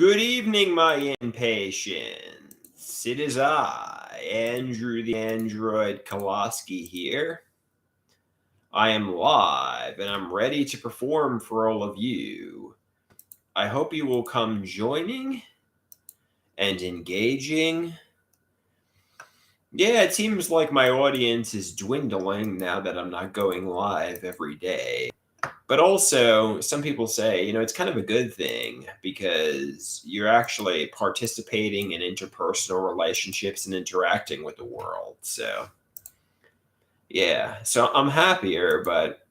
Good evening, my impatience. It is I, Andrew the Android Kowalski here. I am live and I'm ready to perform for all of you. I hope you will come joining and engaging. Yeah, it seems like my audience is dwindling now that I'm not going live every day. But also, some people say, it's kind of a good thing because you're actually participating in interpersonal relationships and interacting with the world. So, yeah. So I'm happier, but,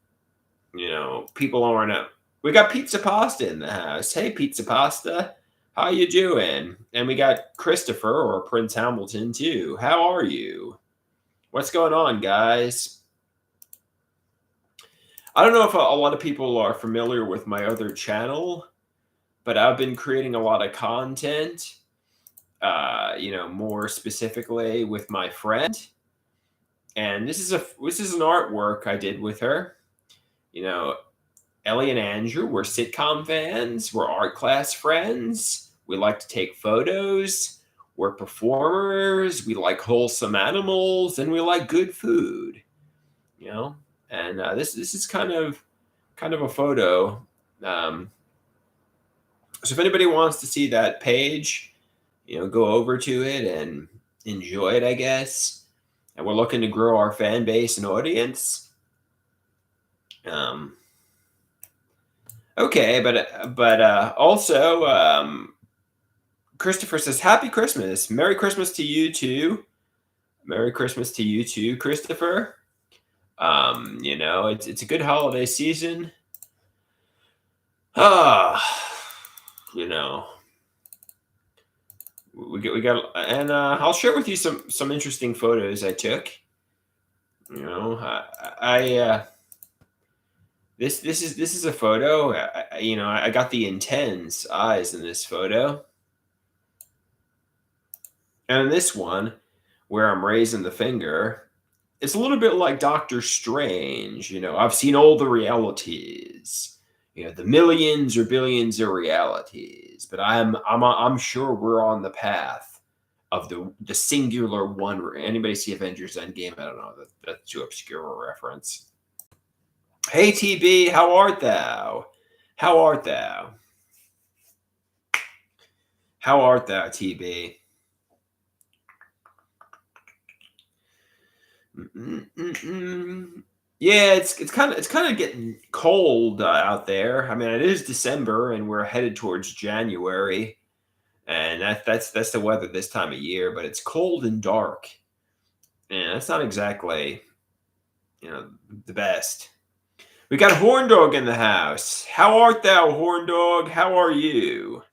people aren't up. We got Pizza Pasta in the house. Hey, Pizza Pasta. How you doing? And we got Christopher or Prince Hamilton too. How are you? What's going on, guys? I don't know if a lot of people are familiar with my other channel, but I've been creating a lot of content, more specifically with my friend. And this is an artwork I did with her. Ellie and Andrew, we're sitcom fans, we're art class friends, we like to take photos, we're performers, we like wholesome animals, and we like good food. And this is kind of a photo. So if anybody wants to see that page, go over to it and enjoy it, I guess. And we're looking to grow our fan base and audience. Okay, but also, Christopher says, "Happy Christmas, Merry Christmas to you too, Merry Christmas to you too, Christopher." It's a good holiday season. You know, we got, and I'll share with you some interesting photos I took. This is a photo. I got the intense eyes in this photo, and this one where I'm raising the finger. It's a little bit like Doctor Strange. I've seen all the realities. The millions or billions of realities, but I'm sure we're on the path of the singular one. Anybody see Avengers Endgame? I don't know. That's too obscure a reference. Hey TB, how art thou? How art thou? How art thou, TB? Yeah, it's kind of getting cold out there. I mean, it is December and we're headed towards January, and that's the weather this time of year. But it's cold and dark, and that's not exactly the best. We got Horn Dog in the house. How art thou, Horn Dog? How are you?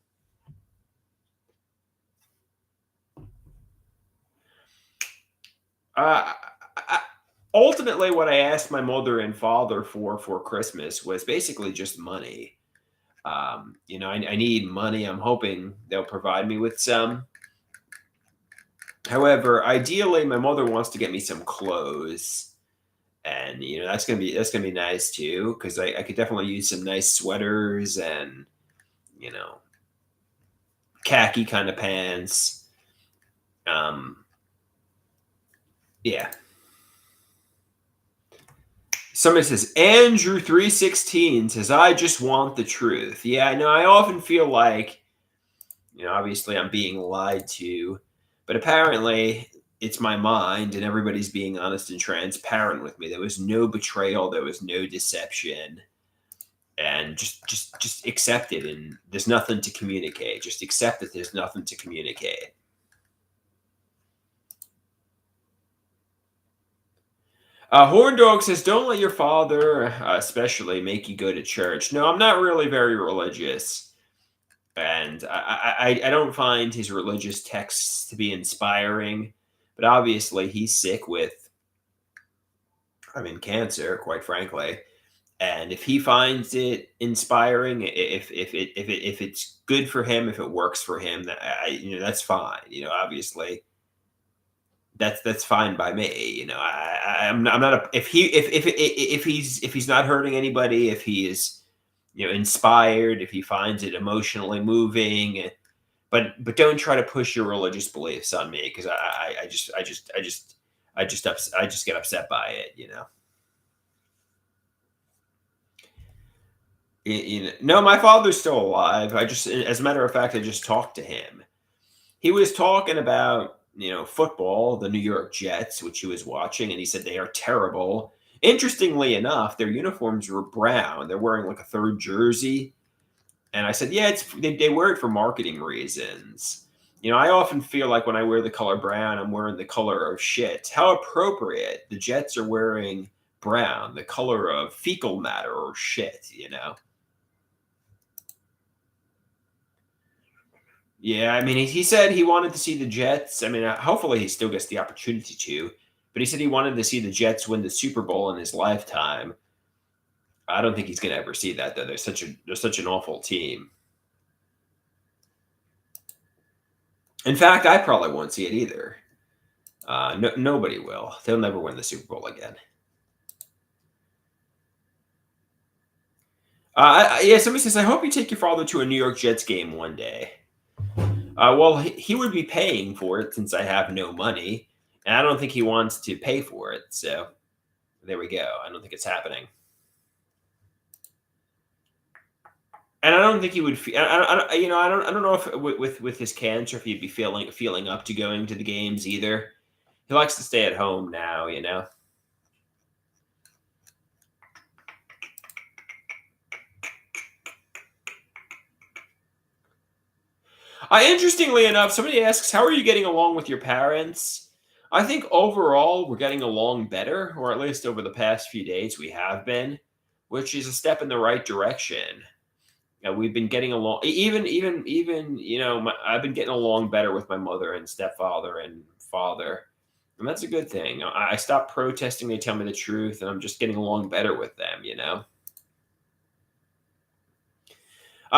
Ultimately, what I asked my mother and father for Christmas was basically just money. I need money. I'm hoping they'll provide me with some. However, ideally, my mother wants to get me some clothes, and that's gonna be nice too, because I could definitely use some nice sweaters and khaki kind of pants. Yeah. Somebody says Andrew 316 says, "I just want the truth." Yeah, I know. I often feel like, obviously I'm being lied to, but apparently it's my mind and everybody's being honest and transparent with me. There was no betrayal, there was no deception, and just accept it. And there's nothing to communicate. Just accept that there's nothing to communicate. Horn Dog says, "Don't let your father, especially, make you go to church." No, I'm not really very religious, and I don't find his religious texts to be inspiring. But obviously, he's sick with, cancer, quite frankly. And if he finds it inspiring, if it's good for him, if it works for him, that's fine. Obviously, that's fine by me. I'm not if he's not hurting anybody, if he is inspired, if he finds it emotionally moving, but don't try to push your religious beliefs on me because I just get upset by it, you know. No, my father's still alive. As a matter of fact, I just talked to him. He was talking about, football, the New York Jets, which he was watching, and he said they are terrible. Interestingly enough, their uniforms were brown. They're wearing like a third jersey. And I said, yeah, they wear it for marketing reasons. I often feel like when I wear the color brown, I'm wearing the color of shit. How appropriate. The Jets are wearing brown, the color of fecal matter or shit. Yeah, I mean, he said he wanted to see the Jets. I mean, hopefully he still gets the opportunity to, but he said he wanted to see the Jets win the Super Bowl in his lifetime. I don't think he's going to ever see that though. They're such an awful team. In fact, I probably won't see it either. No, nobody will. They'll never win the Super Bowl again. Yeah, somebody says, I hope you take your father to a New York Jets game one day. Well, he would be paying for it since I have no money, and I don't think he wants to pay for it. So there we go. I don't think it's happening, and I don't think he would. I don't know if with his cancer, if he'd be feeling up to going to the games either. He likes to stay at home now. Interestingly enough, somebody asks, "How are you getting along with your parents?" I think overall we're getting along better, or at least over the past few days we have been, which is a step in the right direction. We've been getting along, even I've been getting along better with my mother and stepfather and father, and that's a good thing. I stopped protesting; they tell me the truth, and I'm just getting along better with them.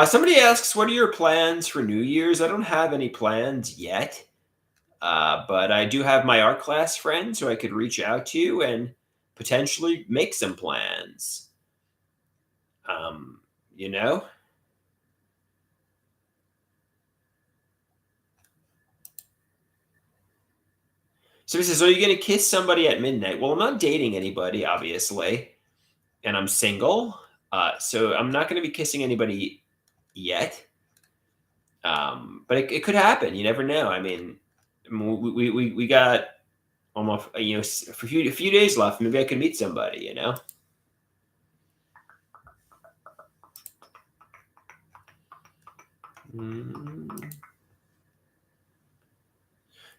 Somebody asks, "What are your plans for New Year's?" I don't have any plans yet. But I do have my art class friends who I could reach out to and potentially make some plans. Um, you know? So he says, are you going to kiss somebody at midnight? Well, I'm not dating anybody, obviously, and I'm single. So I'm not going to be kissing anybody yet. But it could happen. You never know. I mean, we got almost, a few days left. Maybe I could meet somebody. Mm.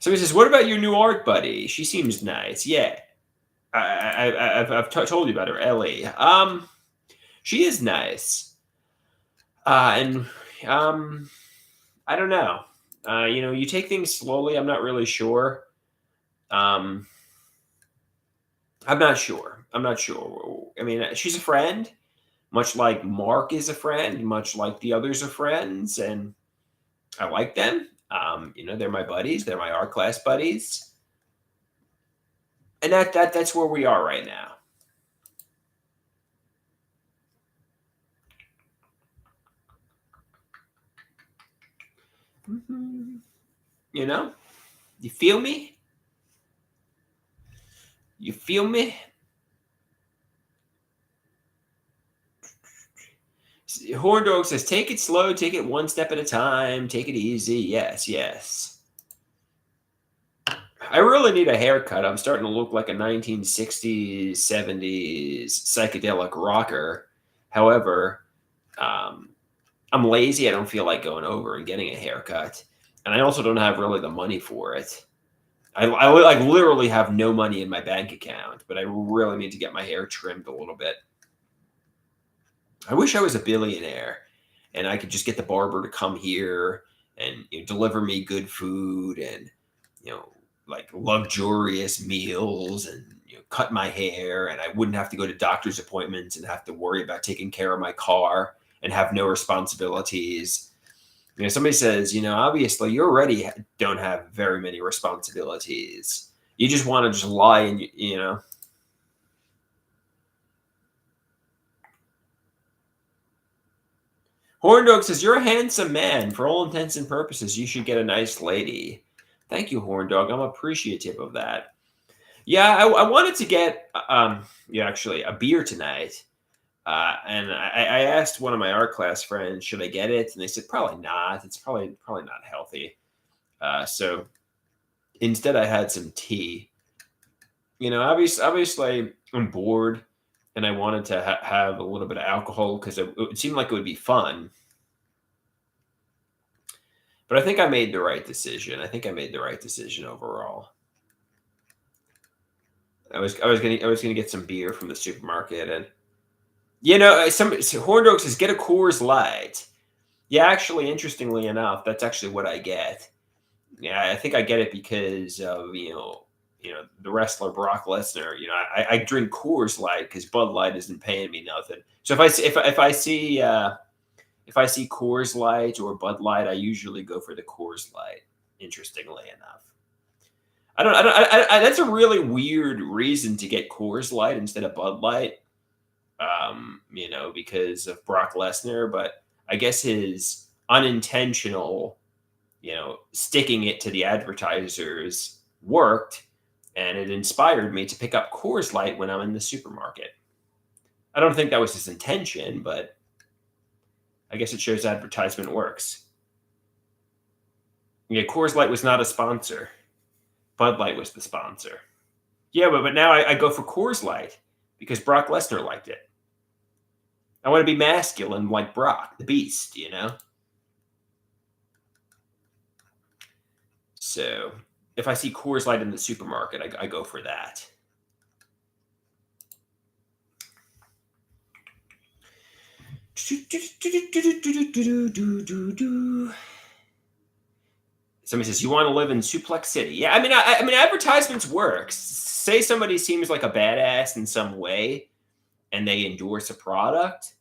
So he says, "What about your new art buddy? She seems nice." Yeah, I've told you about her, Ellie. She is nice, and I don't know. You take things slowly. I'm not really sure. Um, I'm not sure. I'm not sure. I mean, she's a friend, much like Mark is a friend, much like the others are friends, and I like them. They're my buddies. They're my art class buddies, and that's where we are right now. Mhm. You know, you feel me? You feel me? Horn Dog says, "Take it slow, take it one step at a time, take it easy." Yes, yes. I really need a haircut. I'm starting to look like a 1960s, 70s psychedelic rocker. However, um, I'm lazy. I don't feel like going over and getting a haircut, and I also don't have really the money for it. I like literally have no money in my bank account, but I really need to get my hair trimmed a little bit. I wish I was a billionaire and I could just get the barber to come here and deliver me good food and you know like luxurious meals and cut my hair, and I wouldn't have to go to doctor's appointments and have to worry about taking care of my car and have no responsibilities. Somebody says, obviously you already don't have very many responsibilities. You just want to just lie and. Horn Dog says, "You're a handsome man. For all intents and purposes, you should get a nice lady." Thank you, Horn Dog. I'm appreciative of that. Yeah, I wanted to get yeah, actually a beer tonight. And I asked one of my art class friends, should I get it? And they said, probably not. It's probably not healthy. So instead, I had some tea. Obviously, I'm bored, and I wanted to have a little bit of alcohol because it seemed like it would be fun. But I think I made the right decision. I think I made the right decision overall. I was gonna get some beer from the supermarket, and some Horn Dog says get a Coors Light. Yeah, actually, interestingly enough, that's actually what I get. Yeah, I think I get it because of the wrestler Brock Lesnar. I drink Coors Light because Bud Light isn't paying me nothing. So if I see Coors Light or Bud Light, I usually go for the Coors Light. Interestingly enough, that's a really weird reason to get Coors Light instead of Bud Light. Because of Brock Lesnar, but I guess his unintentional sticking it to the advertisers worked, and it inspired me to pick up Coors Light when I'm in the supermarket. I don't think that was his intention, but I guess it shows advertisement works. Yeah, Coors Light was not a sponsor. Bud Light was the sponsor. Yeah, but now I go for Coors Light because Brock Lesnar liked it. I want to be masculine like Brock, the Beast. So if I see Coors Light in the supermarket, I go for that. Somebody says you want to live in Suplex City. Yeah, I mean, advertisements work. Say somebody seems like a badass in some way, and they endorse a product.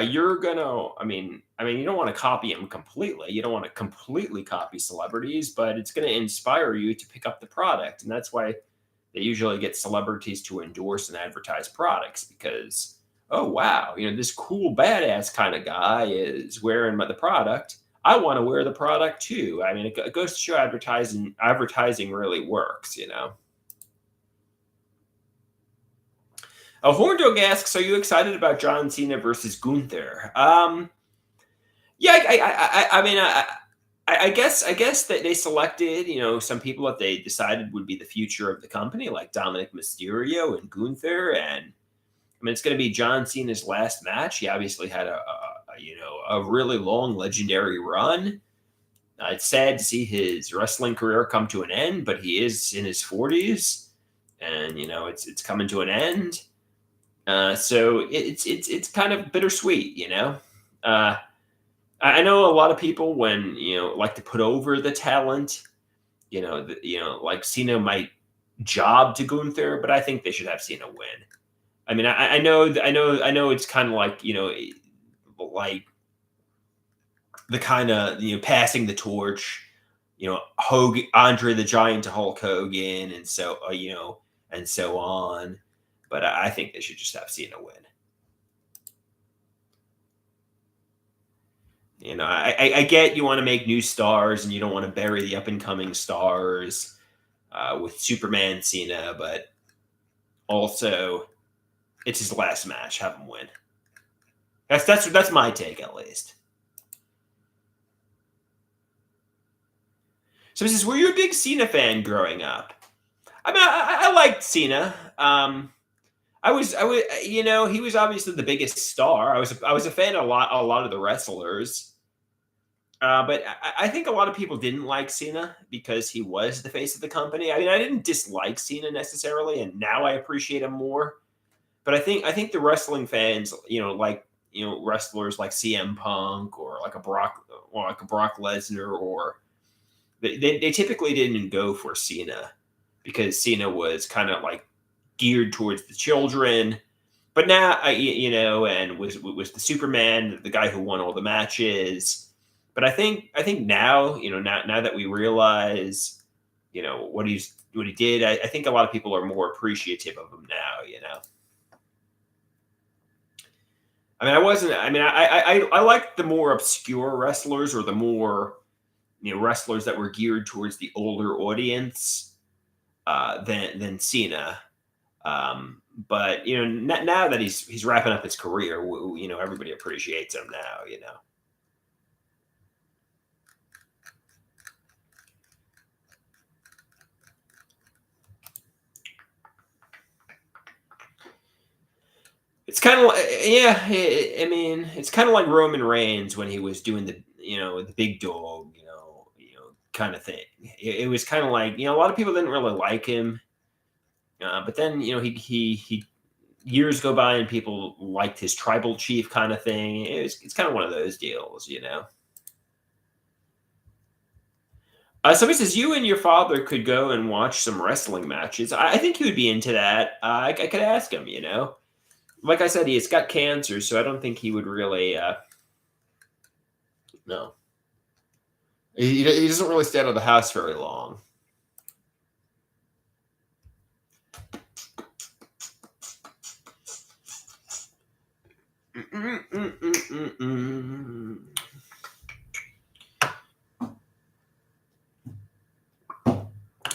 You're gonna. I mean, you don't want to copy them completely. You don't want to completely copy celebrities, but it's going to inspire you to pick up the product, and that's why they usually get celebrities to endorse and advertise products because, oh wow, this cool badass kind of guy is wearing the product. I want to wear the product too. I mean, it goes to show advertising really works. Horn Dog asks, "Are you excited about John Cena versus Gunther?" Yeah, I guess that they selected, some people that they decided would be the future of the company, like Dominic Mysterio and Gunther, and I mean, it's going to be John Cena's last match. He obviously had a really long legendary run. It's sad to see his wrestling career come to an end, but he is in his 40s, and it's coming to an end. So it's kind of bittersweet. I know a lot of people when like to put over the talent. Like Cena might job to Gunther, but I think they should have Cena win. I mean, I know it's kind of like the kind of passing the torch. Hogan, Andre the Giant to Hulk Hogan, and so on. But I think they should just have Cena win. I get you want to make new stars and you don't want to bury the up and coming stars with Superman Cena, but also it's his last match. Have him win. That's my take at least. So this is, were you a big Cena fan growing up? I mean, I liked Cena. I was, he was obviously the biggest star. I was a fan of a lot of the wrestlers. But I think a lot of people didn't like Cena because he was the face of the company. I mean, I didn't dislike Cena necessarily, and now I appreciate him more. But I think the wrestling fans, like wrestlers like CM Punk or like a Brock Lesnar, or they typically didn't go for Cena because Cena was kind of like geared towards the children. But now, and was the Superman, the guy who won all the matches. But I think now, now that we realize, what he did, I think a lot of people are more appreciative of him now. I mean, I wasn't. I mean, I like the more obscure wrestlers or the more wrestlers that were geared towards the older audience than Cena. But now that he's wrapping up his career, everybody appreciates him now. It's kind of like, yeah. I mean, it's kind of like Roman Reigns when he was doing the big dog, kind of thing. It was kind of like a lot of people didn't really like him, but then he years go by and people liked his tribal chief kind of thing. It's kind of one of those deals. Somebody says you and your father could go and watch some wrestling matches. I think he would be into that. I could ask him. Like I said, he's got cancer, so I don't think he would really. No, he doesn't really stay out of the house very long.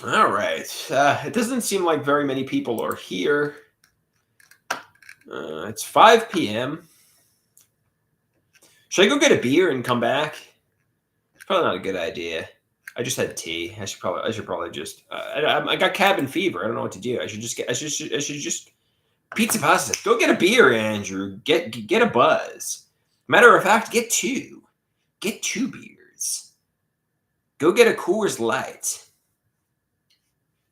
All right. It doesn't seem like very many people are here. It's 5 p.m. Should I go get a beer and come back? It's probably not a good idea. I just had tea. I should probably just. I got cabin fever. I don't know what to do. I should just pizza pasta. Go get a beer, Andrew. Get a buzz. Matter of fact, get two. Get two beers. Go get a Coors Light.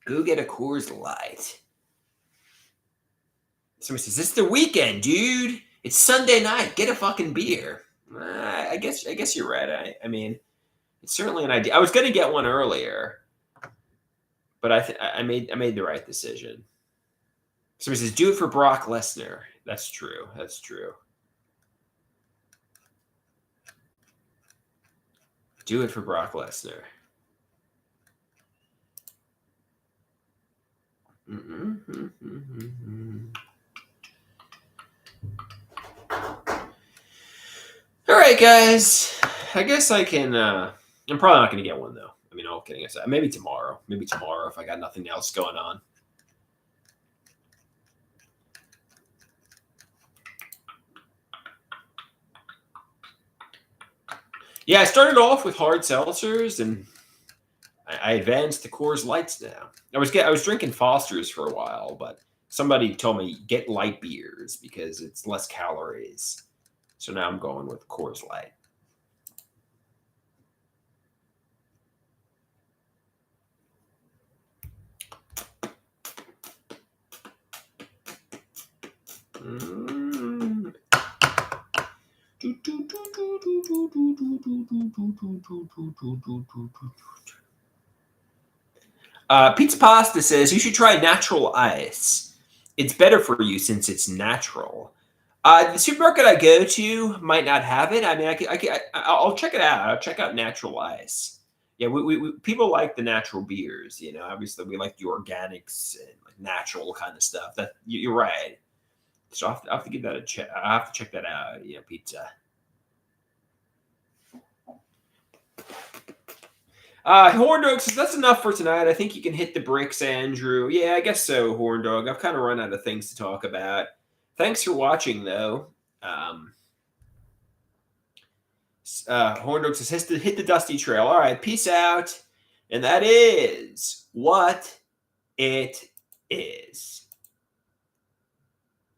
Go get a Coors Light. Somebody says, "It's the weekend, dude. It's Sunday night. Get a fucking beer." I guess you're right. I mean, it's certainly an idea. I was gonna get one earlier, but I made the right decision. Somebody says, "Do it for Brock Lesnar." That's true. That's true. Do it for Brock Lesnar. All right, guys. I guess I can. I'm probably not going to get one though. I mean, all kidding aside, maybe tomorrow. Maybe tomorrow if I got nothing else going on. Yeah, I started off with hard seltzers, and I advanced to Coors Lights now. I was drinking Foster's for a while, but somebody told me get light beers because it's less calories. So now I'm going with Coors Light. Pizza Pasta says you should try natural ice. It's better for you since it's natural. The supermarket I go to might not have it. I mean, I'll check it out. I'll check out natural ice. Yeah, we people like the natural beers. Obviously we like the organics and like natural kind of stuff. That you're right. So I have to give that a check. I have to check that out. Pizza. Horn Dog says that's enough for tonight. I think you can hit the bricks, Andrew. Yeah, I guess so, Horn Dog. I've kind of run out of things to talk about. Thanks for watching, though. Horn Dog says hit the dusty trail. All right, peace out. And that is what it is.